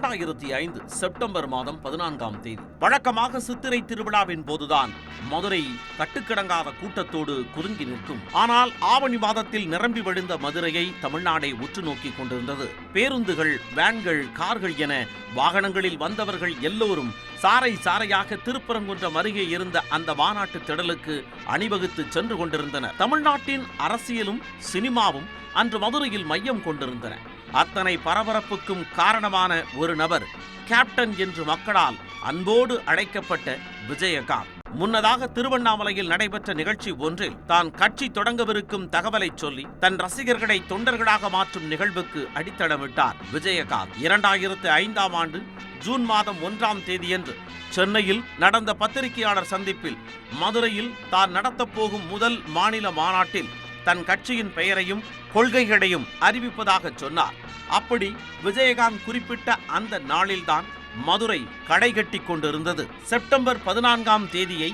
2005 September மாதம் 14ஆம் தேதி வழக்கமாக சித்திரை திருவிழாவின் போதுதான் மதுரை கட்டுக்கிடங்காத கூட்டத்தோடு குறுங்கி நிற்கும். ஆனால் ஆவணி மாதத்தில் நிரம்பி வழிந்த மதுரையை தமிழ்நாடே உற்று நோக்கிக் கொண்டிருந்தது. பேருந்துகள், வேன்கள், கார்கள் என வாகனங்களில் வந்தவர்கள் எல்லோரும் சாறை சாறையாக திருப்பரங்குன்றம் அருகே இருந்த அந்த மாநாட்டு திடலுக்கு அணிவகுத்து சென்று கொண்டிருந்தனர். தமிழ்நாட்டின் அரசியலும் சினிமாவும் அன்று மதுரையில் மையம் கொண்டிருந்தன. அத்தனை பரபரப்புக்கும் காரணமான ஒரு நபர், கேப்டன் என்று மக்களால் அன்போடு அழைக்கப்பட்ட விஜயகாந்த். முன்னதாக திருவண்ணாமலையில் நடைபெற்ற நிகழ்ச்சி ஒன்றில் தான் கட்சி தொடங்கவிருக்கும் தகவலை சொல்லி தன் ரசிகர்களை தொண்டர்களாக மாற்றும் நிகழ்வுக்கு அடித்தளமிட்டார் விஜயகாந்த். 2005ஆம் ஆண்டு ஜூன் மாதம் 1ஆம் தேதியன்று சென்னையில் நடந்த பத்திரிகையாளர் சந்திப்பில் மதுரையில் தான் நடத்தப் போகும் முதல் மாநில மாநாட்டில் தன் கட்சியின் பெயரையும் கொள்கைகளையும் அறிவிப்பதாக சொன்னார். அப்படி விஜயகாந்த் குறிப்பிட்ட அந்த நாளில்தான் மதுரை கடைகட்டி கொண்டிருந்தது. செப்டம்பர் 14ஆம் தேதியை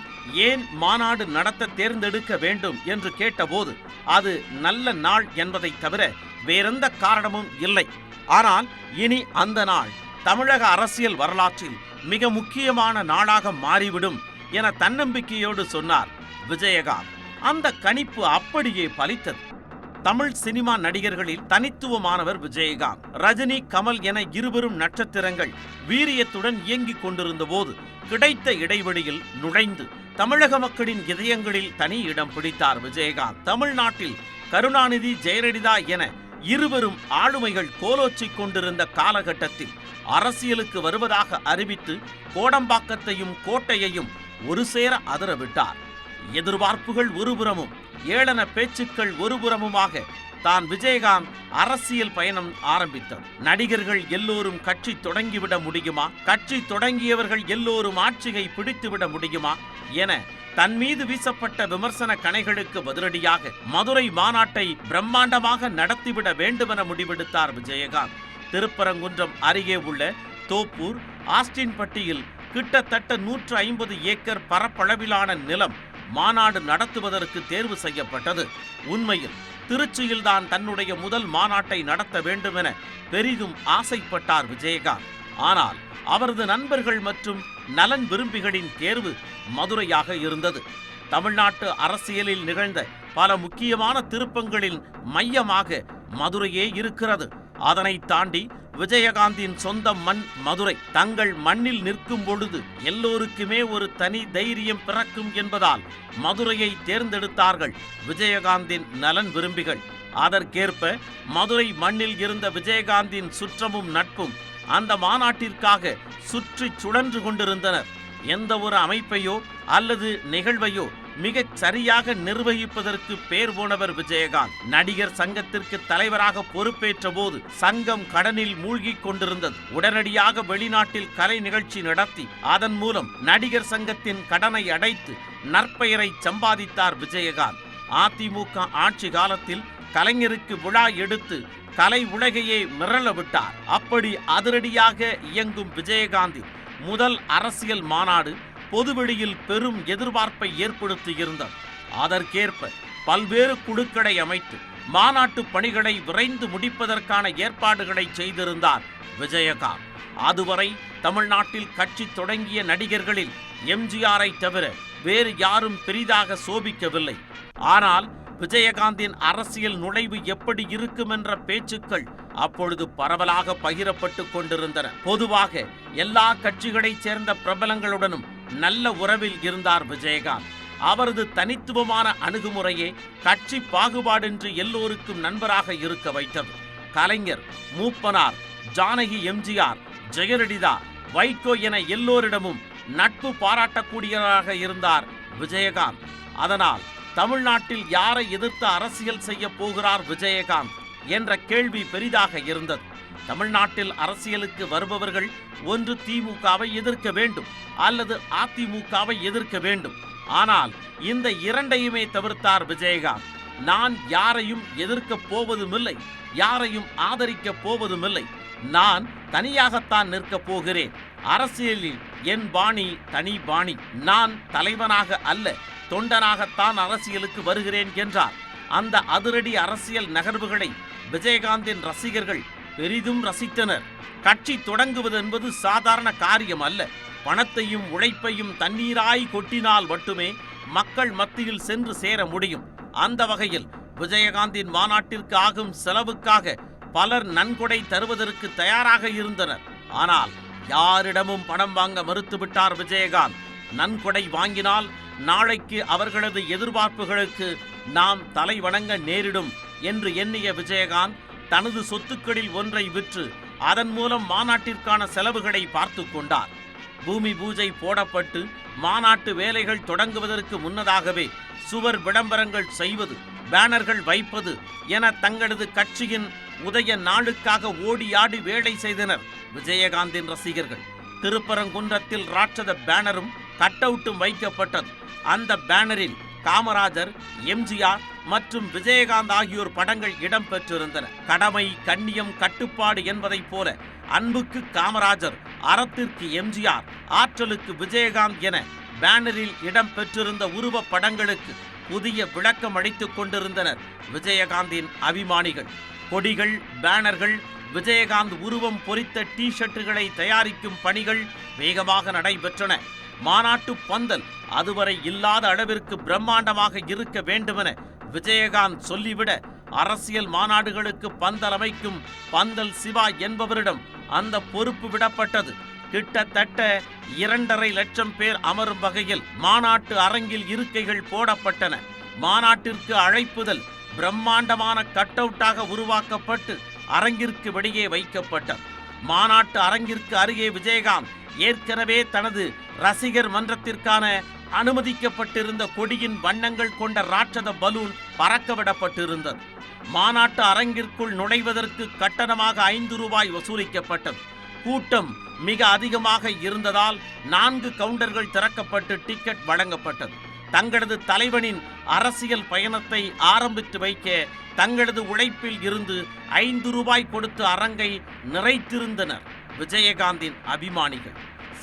ஏன் மாநாடு நடத்த தேர்ந்தெடுக்க வேண்டும் என்று கேட்டபோது அது நல்ல நாள் என்பதை தவிர வேறெந்த காரணமும் இல்லை. ஆனால் இனி அந்த நாள் தமிழக அரசியல் வரலாற்றில் மிக முக்கியமான நாளாக மாறிவிடும் என தன்னம்பிக்கையோடு சொன்னார் விஜயகாந்த். அந்த கணிப்பு அப்படியே பலித்தது. தமிழ் சினிமா நடிகர்களில் தனித்துவமானவர் விஜயகாந்த். ரஜினி, கமல் என இருவரும் நட்சத்திரங்கள் வீரியத்துடன் இயங்கிக் கொண்டிருந்த போது கிடைத்த இடைவெளியில் நுழைந்து தமிழக மக்களின் இதயங்களில் தனி இடம் பிடித்தார் விஜயகாந்த். தமிழ்நாட்டில் கருணாநிதி, ஜெயலலிதா என இருவரும் ஆளுமைகள் கோலோச்சிக் கொண்டிருந்த காலகட்டத்தில் அரசியலுக்கு வருவதாக அறிவித்து கோடம்பாக்கத்தையும் கோட்டையையும் ஒரு சேர அதரவிட்டார். எதிர்பார்ப்புகள் ஒருபுறமும், ஏளன பேச்சுக்கள் ஒருபுறமுமாக தான் விஜயகாந்த் அரசியல் பயணம் ஆரம்பித்தார். நடிகர்கள் எல்லோரும் கட்சி தொடங்கிவிட முடியுமா, கட்சி தொடங்கியவர்கள் எல்லோரும் ஆட்சியை பிடித்துவிட முடியுமா என தன் மீது வீசப்பட்ட விமர்சன கணைகளுக்கு பதிலடியாக மதுரை மாநாட்டை பிரம்மாண்டமாக நடத்திவிட வேண்டுமென முடிவெடுத்தார் விஜயகாந்த். திருப்பரங்குன்றம் அருகே உள்ள தோப்பூர், ஆஸ்டின்பட்டியில் கிட்டத்தட்ட 150 ஏக்கர் பரப்பளவிலான நிலம் மாநாடு நடத்துவதற்கு தேர்வு செய்யப்பட்டது. உண்மையில் திருச்சியில்தான் தன்னுடைய முதல் மாநாட்டை நடத்த வேண்டும் என பெரிதும் ஆசைப்பட்டார் விஜயகாந்த். ஆனால் அவரது நண்பர்கள் மற்றும் நலன் விரும்பிகளின் தேர்வு மதுரையாக இருந்தது. தமிழ்நாட்டு அரசியலில் நிகழ்ந்த பல முக்கியமான திருப்பங்களின் மையமாக மதுரையே இருக்கிறது. அதனை தாண்டி விஜயகாந்தின் சொந்த மண் மதுரை. தங்கள் மண்ணில் நிற்கும் பொழுது எல்லோருக்குமே ஒரு தனி தைரியம் பிறக்கும் என்பதால் மதுரையை தேர்ந்தெடுத்தார்கள் விஜயகாந்தின் நலன் விரும்பிகள். அதற்கேற்ப மதுரை மண்ணில் இருந்த விஜயகாந்தின் சுற்றமும் நட்பும் அந்த மாநாட்டிற்காக சுற்றி சுழன்று கொண்டிருந்தனர். எந்த ஒரு அமைப்பையோ அல்லது நிகழ்வையோ மிகச் சரியாக நிர்வகிப்பதற்கு பேர் போனவர் விஜயகாந்த். நடிகர் சங்கத்திற்கு தலைவராக பொறுப்பேற்ற போது சங்கம் கடனில் மூழ்கிக் கொண்டிருந்தது. உடனடியாக வெளிநாட்டில் கலை நிகழ்ச்சி நடத்தி அதன் மூலம் நடிகர் சங்கத்தின் கடனை அடைத்து நற்பெயரை சம்பாதித்தார் விஜயகாந்த். அதிமுக ஆட்சி காலத்தில் கலைஞருக்கு விழா எடுத்து கலை உலகையே மிரள விட்டார். அப்படி அதிரடியாக இயங்கும் விஜயகாந்தின் முதல் அரசியல் மாநாடு பொதுவெளியில் பெரும் எதிர்பார்ப்பை ஏற்படுத்தியிருந்தது. அதற்கேற்ப பல்வேறு குழுக்களை அமைத்து மாநாட்டு பணிகளை விரைந்து முடிப்பதற்கான ஏற்பாடுகளை செய்திருந்தார் விஜயகாந்த். அதுவரை தமிழ்நாட்டில் கட்சி தொடங்கிய நடிகர்களில் எம்ஜிஆரை தவிர வேறு யாரும் பெரிதாக சோபிக்கவில்லை. ஆனால் விஜயகாந்தின் அரசியல் நுழைவு எப்படி இருக்கும் என்ற பேச்சுக்கள் அப்பொழுது பரவலாக பகிரப்பட்டு கொண்டிருந்தன. பொதுவாக எல்லா கட்சிகளைச் சேர்ந்த பிரபலங்களுடனும் நல்ல உறவில் இருந்தார் விஜயகாந்த். அவரது தனித்துவமான அணுகுமுறையே கட்சி பாகுபாடின்றி எல்லோருக்கும் நண்பராக இருக்க வைத்தது. கலைஞர், மூப்பனார், ஜானகி, எம்ஜிஆர், ஜெயலலிதா, வைகோ என எல்லோரிடமும் நட்பு பாராட்டக்கூடியவராக இருந்தார் விஜயகாந்த். அதனால் தமிழ்நாட்டில் யாரை எதிர்த்து அரசியல் செய்ய போகிறார் விஜயகாந்த் என்ற கேள்வி பெரிதாக இருந்தது. தமிழ்நாட்டில் அரசியலுக்கு வருபவர்கள் ஒன்று திமுகவை எதிர்க்க வேண்டும் அல்லது அதிமுகவை எதிர்க்க வேண்டும். ஆனால் இந்த இரண்டையுமே தவிர்த்தார் விஜயகாந்த். நான் யாரையும் எதிர்க்கப் போவதுமில்லை, யாரையும் ஆதரிக்கப் போவதுமில்லை. நான் தனியாகத்தான் நிற்கப் போகிறேன். அரசியலில் என் பாணி தனி பாணி. நான் தலைவனாக அல்ல, தொண்டனாகத்தான் அரசியலுக்கு வருகிறேன் என்றார். அந்த அதிரடி அரசியல் நகர்வுகளை விஜயகாந்தின் ரசிகர்கள் பெரிதும் ரசித்தனர். கட்சி தொடங்குவது என்பது சாதாரண காரியம் அல்ல. பணத்தையும் உழைப்பையும் தண்ணீராய் கொட்டினால் மட்டுமே மக்கள் மத்தியில் சென்று சேர முடியும். அந்த வகையில் விஜயகாந்தின் மாநாட்டிற்கு ஆகும் செலவுக்காக பலர் நன்கொடை தருவதற்கு தயாராக இருந்தனர். ஆனால் யாரிடமும் பணம் வாங்க மறுத்துவிட்டார் விஜயகாந்த். நன்கொடை வாங்கினால் நாளைக்கு அவர்களது எதிர்பார்ப்புகளுக்கு நாம் தலை வணங்க நேரிடும் என்று எண்ணிய விஜயகாந்த் தனது சொத்துக்களில் ஒன்றை விற்று அதன் மூலம் மாநாட்டிற்கான செலவுகளை பார்த்து கொண்டார். பூமி பூஜை போடப்பட்டு மாநாட்டு வேலைகள் தொடங்குவதற்கு முன்னதாகவே சுவர் விளம்பரங்கள் செய்வது, பேனர்கள் வைப்பது என தங்களது கட்சியின் உதய நாளுக்காக ஓடியாடி வேலை செய்தனர் விஜயகாந்தின் ரசிகர்கள். திருப்பரங்குன்றத்தில் ராட்சத பேனரும் கட் அவுட்டும் வைக்கப்பட்டது. அந்த பேனரில் காமராஜர், எம்ஜிஆர் மற்றும் விஜயகாந்த் ஆகியோர் படங்கள் இடம்பெற்றிருந்தன. கடமை, கண்ணியம், கட்டுப்பாடு என்பதைப் போல அன்புக்கு காமராஜர், அறத்திற்கு எம்ஜிஆர், ஆற்றலுக்கு விஜயகாந்த் என பேனரில் இடம்பெற்றிருந்த உருவ படங்களுக்கு புதிய விளக்கம் அளித்துக் கொண்டிருந்தனர் விஜயகாந்தின் அபிமானிகள். கொடிகள், பேனர்கள், விஜயகாந்த் உருவம் பொறித்த டி ஷர்ட்டுகளை தயாரிக்கும் பணிகள் வேகமாக நடைபெற்றன. மாநாட்டு பந்தல் அதுவரை இல்லாத அளவிற்கு பிரம்மாண்டமாக இருக்க வேண்டுமென விஜயகாந்த் சொல்லிவிட, அரசியல் மாநாடுகளுக்கு பந்தல் அமைக்கும் பந்தல் சிவா என்பவரிடம் அந்த பொறுப்பு விடப்பட்டது. கிட்டத்தட்ட 2.5 லட்சம் பேர் அமரும் வகையில் மாநாட்டு அரங்கில் இருக்கைகள் போடப்பட்டன. மாநாட்டிற்கு அழைப்புதல் பிரம்மாண்டமான கட் அவுட்டாக உருவாக்கப்பட்டு அரங்கிற்கு வெளியே வைக்கப்பட்டது. மாநாட்டு அரங்கிற்கு அருகே விஜயகாந்த் ஏற்கனவே தனது ரசிகர் மன்றத்திற்கான அனுமதிக்கப்பட்டிருந்த கொடியின் வண்ணங்கள் கொண்ட ராட்சத பலூன் பறக்கவிடப்பட்டிருந்தது. மாநாட்டு அரங்கிற்குள் நுழைவதற்கு கட்டணமாக 5 ரூபாய் வசூலிக்கப்பட்டது. கூட்டம் மிக அதிகமாக இருந்ததால் 4 கவுண்டர்கள் திறக்கப்பட்டு டிக்கெட் வழங்கப்பட்டது. தங்களது தலைவனின் அரசியல் பயணத்தை ஆரம்பித்து வைக்க தங்களது உழைப்பில் இருந்து 5 ரூபாய் கொடுத்து அரங்கை நிறைத்திருந்தனர் விஜயகாந்தின் அபிமானிகள்.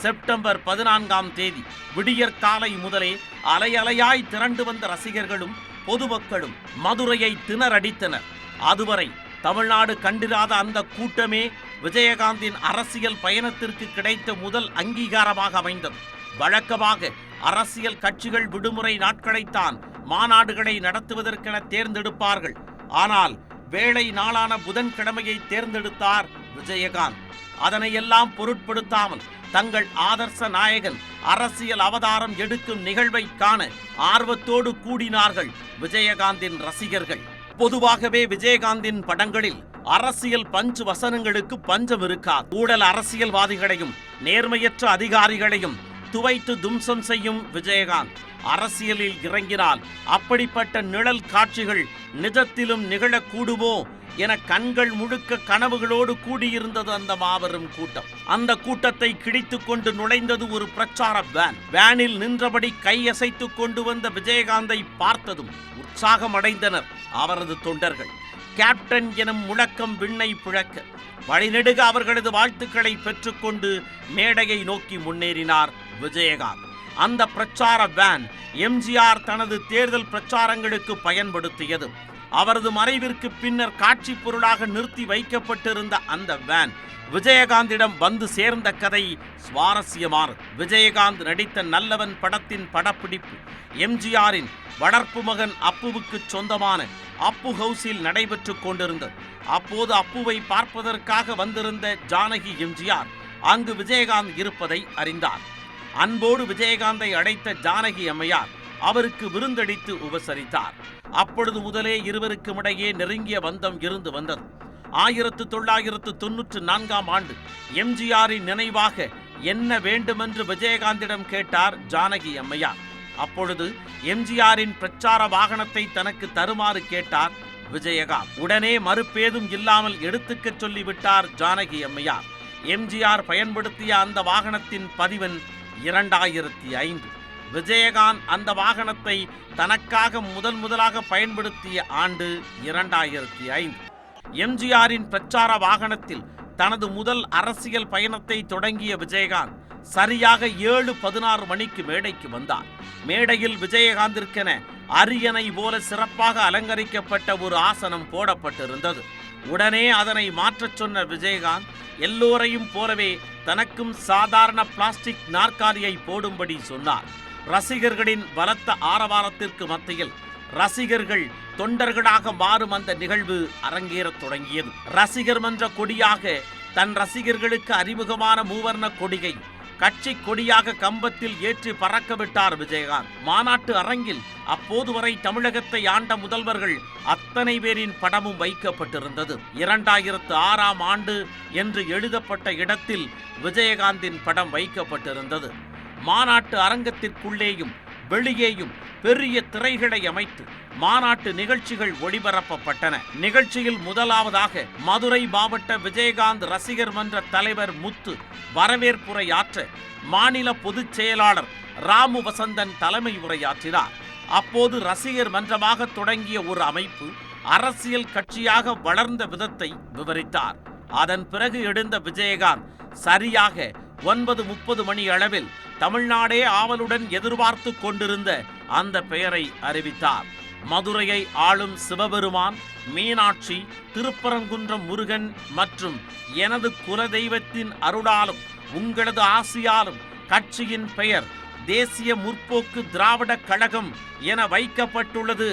செப்டம்பர் 14ஆம் தேதி விடியற் காலை முதலே அலையலையாய் திரண்டு வந்த ரசிகர்களும் பொதுமக்களும் மதுரையை திணறடித்தனர். அதுவரை தமிழ்நாடு கண்டிராத அந்த கூட்டமே விஜயகாந்தின் அரசியல் பயணத்திற்கு கிடைத்த முதல் அங்கீகாரமாக அமைந்தது. வழக்கமாக அரசியல் கட்சிகள் விடுமுறை நாட்களைத்தான் மாநாடுகளை நடத்துவதற்கென தேர்ந்தெடுப்பார்கள். ஆனால் வேளை நாளான புதன்கிழமையை தேர்ந்தெடுத்தார் விஜயகாந்த். அதனையெல்லாம் பொருட்படுத்தாமல் தங்கள் ஆதர்ச நாயகன் அரசியல் அவதாரம் எடுக்கும் நிகழ்வை காண ஆர்வத்தோடு கூடினார்கள் விஜயகாந்தின் ரசிகர்கள். பொதுவாகவே விஜயகாந்தின் படங்களில் அரசியல் பஞ்சு வசனங்களுக்கு பஞ்சம் இருக்காது. ஊழல் அரசியல்வாதிகளையும் நேர்மையற்ற அதிகாரிகளையும் துவைத்து தும்சம் செய்யும் விஜயகாந்த் அரசியலில் இறங்கினால் அப்படிப்பட்ட நிழல் காட்சிகள் நிஜத்திலும் நிகழக்கூடுமோ என கண்கள் முழுக்க கனவுகளோடு கூடியிருந்தது அந்த மாபெரும் கூட்டம். அந்த கூட்டத்தை கிழித்துக் கொண்டு நுழைந்தது ஒரு பிரச்சார வேன். வேனில் நின்றபடி கையசைத்துக் கொண்டு வந்த விஜயகாந்தை பார்த்ததும் உற்சாகமடைந்தனர் அவரது தொண்டர்கள். கேப்டன் எனும் முழக்கம் விண்ணை பிழக்க வழிநெடுக அவர்களது வாழ்த்துக்களை பெற்றுக்கொண்டு மேடையை நோக்கி முன்னேறினார் விஜயகாந்த். அந்த பிரச்சார வேன் எம்ஜிஆர் தனது தேர்தல் பிரச்சாரங்களுக்கு பயன்படுத்தியது. அவரது மறைவிற்கு பின்னர் காட்சி பொருளாக நிறுத்தி வைக்கப்பட்டிருந்த அந்த வேன் விஜயகாந்திடம் வந்து சேர்ந்த கதை சுவாரஸ்யமானது. விஜயகாந்த் நடித்த நல்லவன் படத்தின் படப்பிடிப்பு எம்ஜிஆரின் வளர்ப்பு மகன் அப்புவுக்கு சொந்தமான அப்பு ஹவுஸில் நடைபெற்று கொண்டிருந்தது. அப்போது அப்புவை பார்ப்பதற்காக வந்திருந்த ஜானகி எம்ஜிஆர் அங்கு விஜயகாந்த் இருப்பதை அறிந்தார். அன்போடு விஜயகாந்தை அழைத்த ஜானகி அம்மையார் அவருக்கு விருந்தளித்து உபசரித்தார். அப்பொழுது முதலே இருவருக்கும் இடையே நெருங்கிய பந்தம் இருந்து வந்தது. 1994ஆம் ஆண்டு எம்ஜிஆரின் நினைவாக என்ன வேண்டுமென்று விஜயகாந்திடம் கேட்டார் ஜானகி அம்மையார். அப்பொழுது எம்ஜிஆரின் பிரச்சார வாகனத்தை தனக்கு தருமாறு கேட்டார் விஜயகாந்த். உடனே மறுப்பேதும் இல்லாமல் எடுத்துக்கச் சொல்லிவிட்டார் ஜானகி அம்மையார். எம்ஜிஆர் பயன்படுத்திய அந்த வாகனத்தின் பதிவெண் 2005. விஜயகாந்த் அந்த வாகனத்தை தனக்காக முதலாக பயன்படுத்திய ஆண்டு 2005. எம்ஜிஆரின் பிரச்சார வாகனத்தில் தனது முதல் அரசியல் பயணத்தை தொடங்கிய விஜயகாந்த் சரியாக 7:16 மணிக்கு மேடைக்கு வந்தார். மேடையில் விஜயகாந்திற்கென அரியணை போல சிறப்பாக அலங்கரிக்கப்பட்ட ஒரு ஆசனம் போடப்பட்டிருந்தது. உடனே அதனை மாற்றச் சொன்ன விஜயகாந்த் எல்லோரையும் போலவே தனக்கும் சாதாரண பிளாஸ்டிக் நாற்காலியை போடும்படி சொன்னார். ரசிகர்களின் பலத்த ஆரவாரத்திற்கு மத்தியில் ரசிகர்கள் தொண்டர்களாக மாறும் அந்த நிகழ்வு அரங்கேறத் தொடங்கியது. ரசிகர் மன்ற கொடியாக தன் ரசிகர்களுக்கு அறிமுகமான மூவர்ண கொடியை கட்சி கொடியாக கம்பத்தில் ஏற்றி பறக்க விட்டார் விஜயகாந்த். மாநாட்டு அரங்கில் அப்போது வரை தமிழகத்தை ஆண்ட முதல்வர்கள் அத்தனை பேரின் படமும் வைக்கப்பட்டிருந்தது. 2006ஆம் ஆண்டு என்று எழுதப்பட்ட இடத்தில் விஜயகாந்தின் படம் வைக்கப்பட்டிருந்தது. மாநாட்டு அரங்கத்திற்குள்ளேயும் வெளியேயும் பெரிய திரைகளை அமைத்து மாநாட்டு நிகழ்ச்சிகள் ஒளிபரப்பப்பட்டன. நிகழ்ச்சியில் முதலாவதாக மதுரை மாவட்ட விஜயகாந்த் ரசிகர் மன்ற தலைவர் முத்து வரவேற்புரையாற்ற மாநில பொதுச் செயலாளர் ராமு வசந்தன் தலைமை உரையாற்றினார். அப்போது ரசிகர் மன்றமாக தொடங்கிய ஒரு அமைப்பு அரசியல் கட்சியாக வளர்ந்த விதத்தை விவரித்தார். அதன் பிறகு எழுந்த விஜயகாந்த் சரியாக 9:30 மணி அளவில் தமிழ்நாடே ஆவலுடன் எதிர்பார்த்து கொண்டிருந்த அந்த பெயரை அறிவித்தார். மதுரையை ஆளும் சிவபெருமான், மீனாட்சி, திருப்பரங்குன்றம் முருகன் மற்றும் எனது குலதெய்வத்தின் அருளாலும் உங்களது ஆசியாலும் கட்சியின் பெயர் தேசிய முற்போக்கு திராவிட கழகம் என வைக்கப்பட்டுள்ளது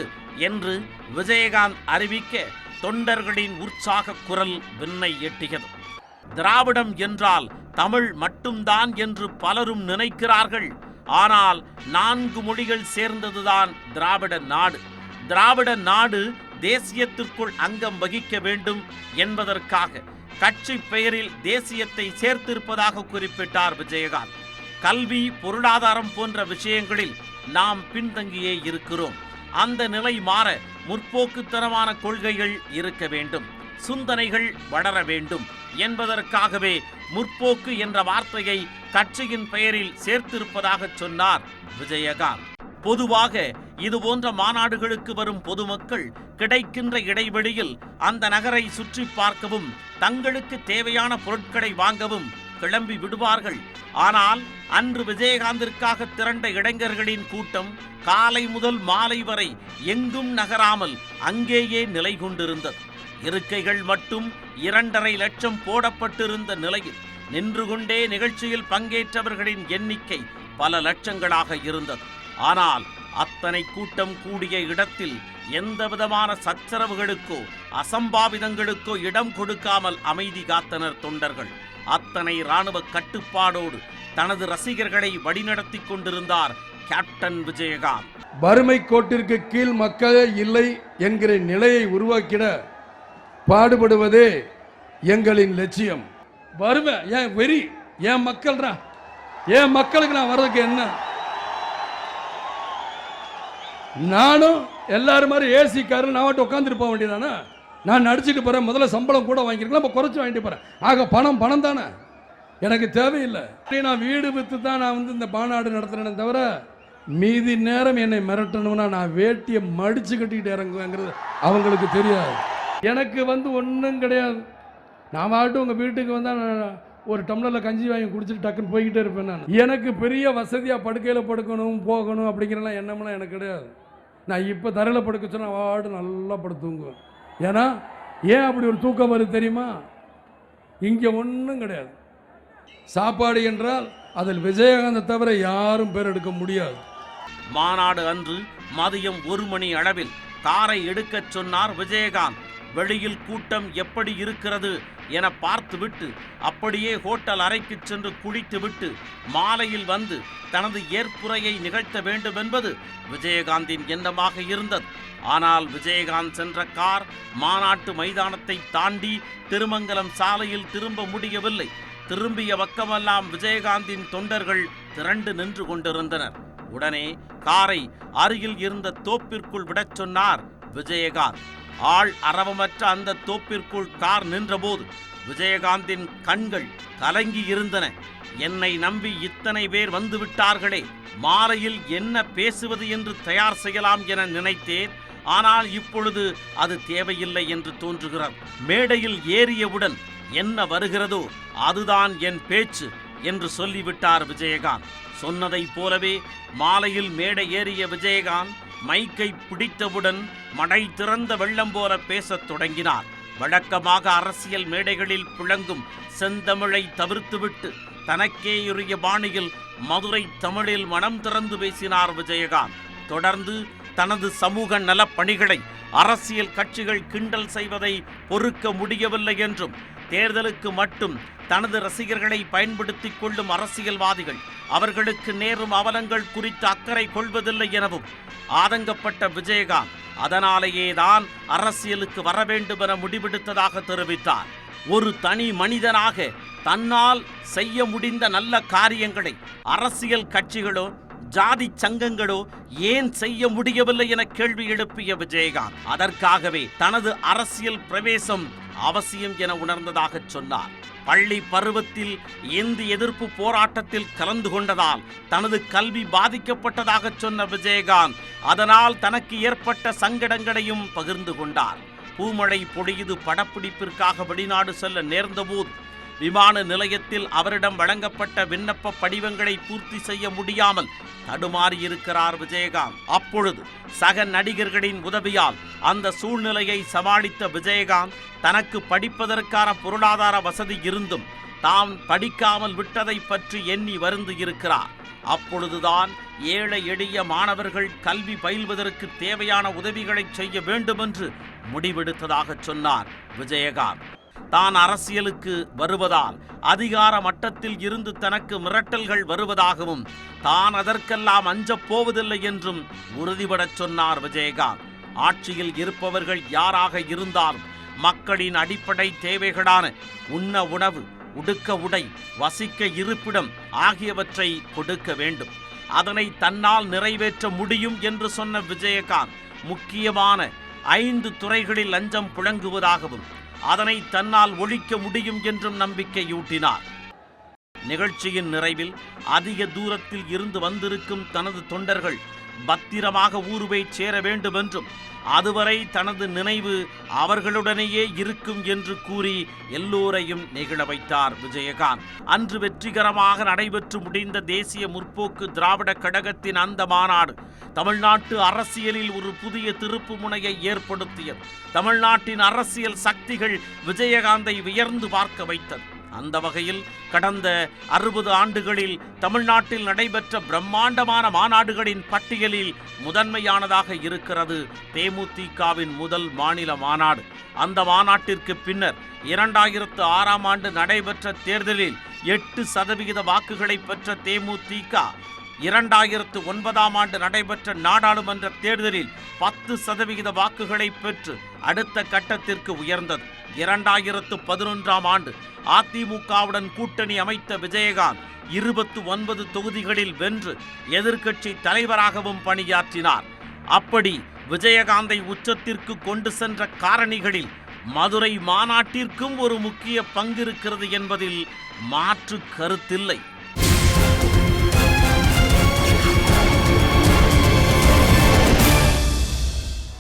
என்று விஜயகாந்த் அறிவிக்க தொண்டர்களின் உற்சாக குரல் விண்ணை எட்டியது. திராவிடம் என்றால் தமிழ் மட்டும்தான் என்று பலரும் நினைக்கிறார்கள். ஆனால் 4 மொழிகள் சேர்ந்ததுதான் திராவிட நாடு. திராவிட நாடு தேசியத்திற்குள் அங்கம் வகிக்க வேண்டும் என்பதற்காக கட்சி பெயரில் தேசியத்தை சேர்த்திருப்பதாக குறிப்பிட்டார் விஜயகாந்த். கல்வி, பொருளாதாரம் போன்ற விஷயங்களில் நாம் பின்தங்கியே இருக்கிறோம். அந்த நிலை மாற முற்போக்குத்தனமான கொள்கைகள் இருக்க வேண்டும், சிந்தனைகள் வளர வேண்டும் என்பதற்காகவே முற்போக்கு என்ற வார்த்தையை கட்சியின் பெயரில் சேர்த்திருப்பதாக சொன்னார் விஜயகாந்த். பொதுவாக இதுபோன்ற மாநாடுகளுக்கு வரும் பொதுமக்கள் கிடைக்கின்ற இடைவெளியில் அந்த நகரை சுற்றி பார்க்கவும் தங்களுக்கு தேவையான பொருட்களை வாங்கவும் கிளம்பி விடுவார்கள். ஆனால் அன்று விஜயகாந்திற்காக திரண்ட இளைஞர்களின் கூட்டம் காலை முதல் மாலை வரை எங்கும் நகராமல் அங்கேயே நிலை கொண்டிருந்தது. இருக்கைகள் மட்டும் 2.5 லட்சம் போடப்பட்டிருந்த நிலையில் நின்று கொண்டே நிகழ்ச்சியில் பங்கேற்றவர்களின் எண்ணிக்கை பல லட்சங்களாக இருந்தது. ஆனால் அத்தனை கூட்டம் கூடிய இடத்தில் எந்தவிதமான சச்சரவுகளுக்கோ அசம்பாவிதங்களுக்கோ இடம் கொடுக்காமல் அமைதி காத்தனர் தொண்டர்கள். அத்தனை இராணுவ கட்டுப்பாடோடு தனது ரசிகர்களை வழிநடத்தி கொண்டிருந்தார் கேப்டன் விஜயகாந்த். வறுமை கோட்டிற்கு கீழ் மக்களே இல்லை என்கிற நிலையை உருவாக்கிட பாடுபடுவதே எங்களின் லட்சியம். வறுமை ஏன் வெறி, ஏன் மக்கள்ரா, ஏன் மக்களுக்கு நான் வர்றதுக்கு என்ன? நானும் எல்லாரும் மாதிரி ஏசி காரில் நான் மட்டும் உட்காந்துட்டு போக வேண்டியதானே? நான் நடிச்சுட்டு போகிறேன், முதல்ல சம்பளம் கூட வாங்கியிருக்கலாம், இப்போ குறைச்சி வாங்கிட்டு போகிறேன். ஆக பணம் தானே, எனக்கு தேவையில்லை. நான் வீடு விற்று தான் நான் இந்த மாநாடு நடத்துகிறேனே தவிர மீதி நேரம் என்னை மிரட்டணும்னா நான் வேட்டியை மடிச்சு கட்டிக்கிட்டு இறங்குவேங்கிறது அவங்களுக்கு தெரியாது. எனக்கு ஒன்றும் கிடையாது. நான் மட்டும் உங்கள் வீட்டுக்கு வந்தால் ஒரு டம்ளரில் கஞ்சி வாங்கி குடிச்சிட்டு டக்குன்னு போய்கிட்டே இருப்பேன். நான் எனக்கு பெரிய வசதியாக படுக்கையில் படுக்கணும் போகணும் அப்படிங்கிறலாம் எண்ணம்லாம் எனக்கு கிடையாது. நான் இப்போ தரையில் படுக்க சொன்னால் வாடு நல்லா படுத்து தூங்குவேன். ஏன்னா ஏன் அப்படி ஒரு தூக்கம் வருது தெரியுமா? இங்கே ஒன்றும் கிடையாது. சாப்பாடு என்றால் அதில் விஜயகாந்தை தவிர யாரும் பேர் எடுக்க முடியாது. மாநாடு அன்று மதியம் 1 மணி அளவில் காரை எடுக்கச் சொன்னார் விஜயகாந்த். வெளியில் கூட்டம் எப்படி இருக்கிறது என பார்த்துவிட்டு அப்படியே ஹோட்டல் அறைக்கு சென்று குளித்துவிட்டு மாலையில் வந்து தனது ஏற்புரையை நிகழ்த்த வேண்டும் என்பது விஜயகாந்தின் எண்ணமாக இருந்தது. ஆனால் விஜயகாந்த் சென்ற கார் மாநாட்டு மைதானத்தை தாண்டி திருமங்கலம் சாலையில் திரும்ப முடியவில்லை. திரும்பிய பக்கமெல்லாம் விஜயகாந்தின் தொண்டர்கள் திரண்டு நின்று கொண்டிருந்தனர். உடனே காரை அருகில் இருந்த தோப்பிற்குள் விடச் சொன்னார் விஜயகாந்த். ஆள் அரவமற்ற அந்த தோப்பிற்குள் கார் நின்றபோது விஜயகாந்தின் கண்கள் கலங்கி இருந்தன. என்னை நம்பி இத்தனை பேர் வந்துவிட்டார்களே, மாலையில் என்ன பேசுவது என்று தயார் செய்யலாம் என நினைத்தேன். ஆனால் இப்பொழுது அது தேவையில்லை என்று தோன்றுகிறது. மேடையில் ஏறியவுடன் என்ன வருகிறதோ அதுதான் என் பேச்சு என்று சொல்லிவிட்டார் விஜயகாந்த். சொன்னதைப் போலவே மாலையில் மேடை ஏறிய விஜயகாந்த் மைக்கை பிடித்தவுடன் மடை திறந்த வெள்ளம் போல பேசத் தொடங்கினார். வழக்கமாக அரசியல் மேடைகளில் புழங்கும் செந்தமிழை தவிர்த்துவிட்டு தனக்கேயுரிய பாணியில் மதுரை தமிழில் மனம் திறந்து பேசினார் விஜயகாந்த். தொடர்ந்து தனது சமூக நலப் பணிகளை அரசியல் கட்சிகள் கிண்டல் செய்வதை பொறுக்க முடியவில்லை என்றும், தேர்தலுக்கு மட்டும் தனது ரசிகர்களை பயன்படுத்திக் கொள்ளும் அரசியல்வாதிகள் அவர்களுக்கு நேரும் அவலங்கள் குறித்து அக்கறை கொள்வதில்லை எனவும் ஆதங்கப்பட்ட விஜயகாந்த் அதனாலேயே தான் அரசியலுக்கு வர வேண்டும் என முடிவெடுத்ததாக தெரிவித்தார். ஒரு தனி மனிதனாக தன்னால் செய்ய முடிந்த நல்ல காரியங்களை அரசியல் கட்சிகளோ ஜாதி சங்கங்களோ ஏன் செய்ய முடியவில்லை என கேள்வி எழுப்பிய விஜயகாந்த் அதற்காகவே தனது அரசியல் பிரவேசம் அவசியம் என உணர்ந்ததாக சொன்னார். பள்ளி பருவத்தில் இந்தி எதிர்ப்பு போராட்டத்தில் கலந்து கொண்டதால் தனது கல்வி பாதிக்கப்பட்டதாக சொன்ன விஜயகாந்த் அதனால் தனக்கு ஏற்பட்ட சங்கடங்களையும் பகிர்ந்து கொண்டார். பூமழை பொழியுது படப்பிடிப்பிற்காக வெளிநாடு செல்ல நேர்ந்தபோது விமான நிலையத்தில் அவரிடம் வழங்கப்பட்ட விண்ணப்ப படிவங்களை பூர்த்தி செய்ய முடியாமல் தடுமாறியிருக்கிறார் விஜயகாந்த். அப்பொழுது சக நடிகர்களின் உதவியால் அந்த சூழ்நிலையை சமாளித்த விஜயகாந்த் தனக்கு படிப்பதற்கான பொருளாதார வசதி இருந்தும் தாம் படிக்காமல் விட்டதை பற்றி எண்ணி வருந்தி இருக்கிறார். அப்பொழுதுதான் ஏழை எளிய மாணவர்கள் கல்வி பயில்வதற்கு தேவையான உதவிகளை செய்ய வேண்டும் என்று முடிவெடுத்ததாக சொன்னார் விஜயகாந்த். தான் அரசியலுக்கு வருவதால் அதிகார மட்டத்தில் இருந்து தனக்கு மிரட்டல்கள் வருவதாகவும் தான் அதற்கெல்லாம் அஞ்சப் போவதில்லை என்றும் உறுதிபடச் சொன்னார் விஜயகாந்த். ஆட்சியில் இருப்பவர்கள் யாராக இருந்தாலும் மக்களின் அடிப்படை தேவைகளான உண்ண உணவு, உடுக்க உடை, வசிக்க இருப்பிடம் ஆகியவற்றை கொடுக்க வேண்டும். அதனை தன்னால் நிறைவேற்ற முடியும் என்று சொன்ன விஜயகாந்த் முக்கியமான 5 துறைகளில் லஞ்சம் புழங்குவதாகவும் அதனை தன்னால் ஒழிக்க முடியும் என்றும் நம்பிக்கையூட்டினார். நிகழ்ச்சியின் நிறைவில் அதிக தூரத்தில் இருந்து வந்திருக்கும் தனது தொண்டர்கள் பத்திரமாக ஊருவை சேர வேண்டும் என்றும் அதுவரை தனது நினைவு அவர்களுடனேயே இருக்கும் என்று கூறி எல்லோரையும் நெகிழ வைத்தார் விஜயகாந்த். அன்று வெற்றிகரமாக நடைபெற்று முடிந்த தேசிய முற்போக்கு திராவிட கழகத்தின் அந்த மாநாடு தமிழ்நாட்டு அரசியலில் ஒரு புதிய திருப்பு முனையை ஏற்படுத்தியது. தமிழ்நாட்டின் அரசியல் சக்திகள் விஜயகாந்தை வியர்ந்து பார்க்க வைத்தது. அந்த வகையில் கடந்த 60 ஆண்டுகளில் தமிழ்நாட்டில் நடைபெற்ற பிரம்மாண்டமான மாநாடுகளின் பட்டியலில் முதன்மையானதாக இருக்கிறது தேமுதிகவின் முதல் மாநில மாநாடு. அந்த மாநாட்டிற்கு பின்னர் 2006ஆம் ஆண்டு நடைபெற்ற தேர்தலில் 8% வாக்குகளை பெற்ற தேமுதிக 2009ஆம் ஆண்டு நடைபெற்ற நாடாளுமன்ற தேர்தலில் 10% வாக்குகளை பெற்று அடுத்த கட்டத்திற்கு உயர்ந்தது. 2011ஆம் ஆண்டு அதிமுகவுடன் கூட்டணி அமைத்த விஜயகாந்த் 29 தொகுதிகளில் வென்று எதிர்க்கட்சி தலைவராகவும் பணியாற்றினார். அப்படி விஜயகாந்தை உச்சத்திற்கு கொண்டு சென்ற காரணிகளில் மதுரை மாநாட்டிற்கும் ஒரு முக்கிய பங்கு இருக்கிறது என்பதில் மாற்று கருத்தில்லை.